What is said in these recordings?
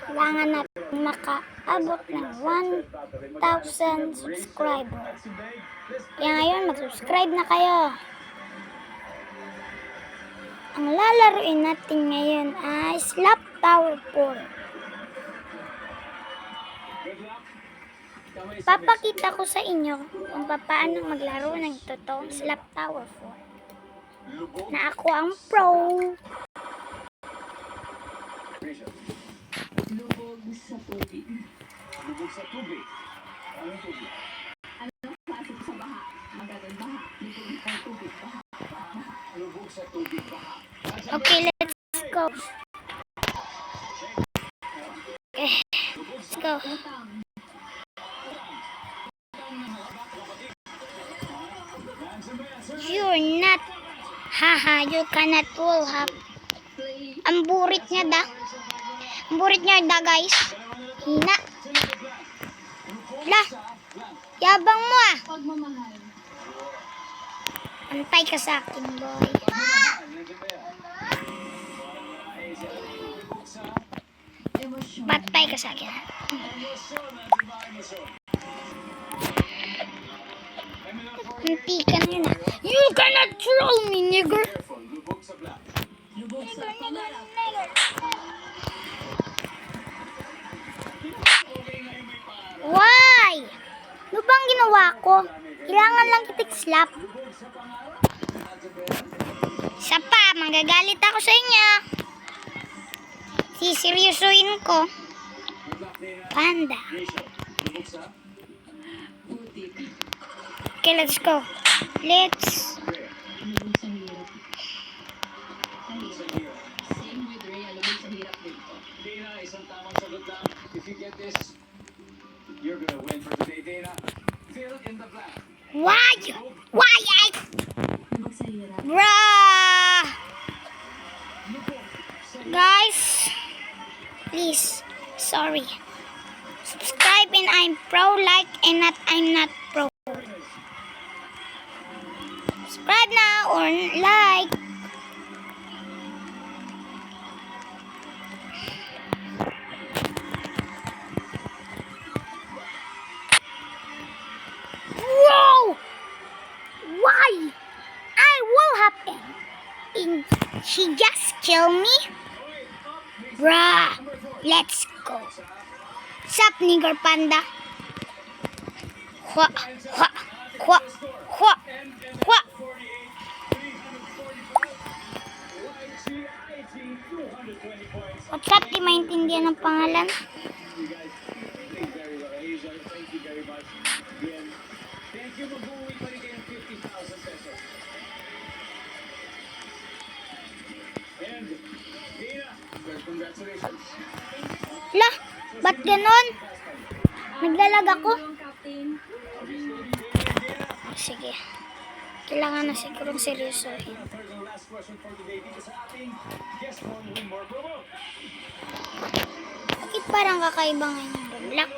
Kailangan natin makaabot ng 1,000 subscriber. Kaya ngayon, mag-subscribe na kayo. Ang lalaruin natin ngayon ay Slap Tower 4. Papakita ko sa inyo kung paano maglaro ng totoong Slap Tower 4. Na ako ang pro. Lubog sa tubig. Lubog sa tubig. Anong tubig? Anong pasok sa baha? Magagang baha. Lubog sa tubig. Baha. Lubog sa tubig. Baha. Okay, let's go. Okay, let's go. You're not. Haha, you cannot wall hop. Ang burit niya da. Ang burit niya da, guys. Hina. Lah. Yabang mo ah. Pagmamahal. Antay ka sa akin, boy. Emosyon. Patay ka sa akin. Hentikan yun ah. You cannot troll me, nigger. Lubog sa black. Lubog sa pangarap. Why? Ano bang ginawa ko? Kailangan lang kitik slap. Isa pa, magagalit ako sa inyo. Siseryosoin ko. Panda. Lubog sa Putik. Okay, let's go. Let's. Lubog sa hirap. Same with Rhea. Lubog sa hirap dito. Dana, isang tamang sagot lang. If you get this, you're gonna win for today, Dana. Fill in the blank. Why? Why? Lubog sa hirap. Bruh. Guys, please. Sorry. Subscribe and I'm pro, like and I'm not pro. Subscribe now or like. Whoa! Why? I will happen. And she just killed me? Bruh, let's go. Sup, nigger panda? Hwa, hwa, hwa, hwa, hwa. What's up, di maintindihan ng pangalan? You guys did very well. Hazel, thank you very much. Again, thank you. Mag-uwi pa rin kayo ng 50,000 pesos. And, Dana, congratulations. Lah, ba't ganon? Naglalag ako? Ang captain. Sige. Kailangan na sigurong seryosohin. Third and last question for today dito sa ating guest on Win More Promo. Bakit parang kakaiba ngayon yung Roblox?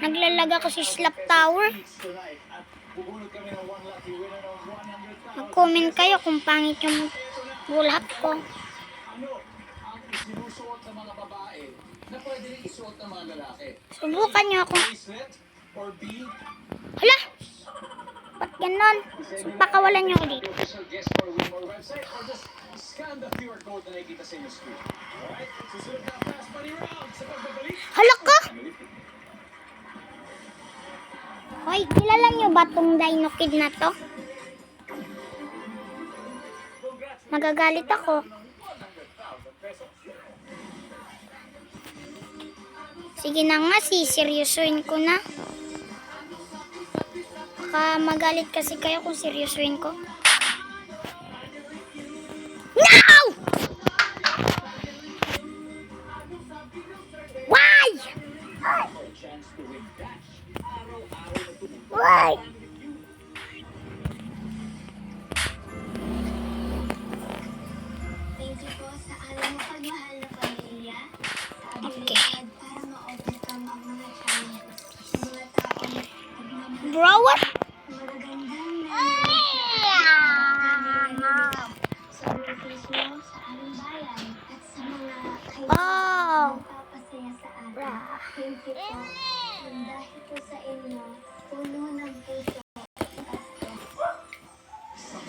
Naglalag ako si Slap Tower. Tonight, at bubunod kami ng one lucky winner of 100,000. Mag-comment kayo kung pangit yung bulhat ko. Ano ang isinusuot ng mga babae na pwede rin isuot ng mga lalaki? Subukan nyo ako. Bracelet or B? Hala! Ba't ganon? So, pakawalan nyo ako dito. Official guest for Win More website or just scan the QR code na nakikita sa inyo screen. Alright? Susunod na fast money round sa pagbabalik. Hala ka! Hoy, kilala nyo ba tong Dino Kid na to? Magagalit ako. Sige na nga, siseryosoin ko na. Baka magalit kasi kayo kung seryosoin ko. No! Why? Why? Thank you po sa alam mo pagmahal na pamilya. Sa Okay. abilidad para ma-overcome ang mga challenges. Sa mga taong nagmamahal Bro, what? magagandang sa mga Pilipino, sa aming bayan, at sa mga kaibigan Wow. na nagpapasaya sa akin. Bra. Thank you po. Yung dahil po sa inyo,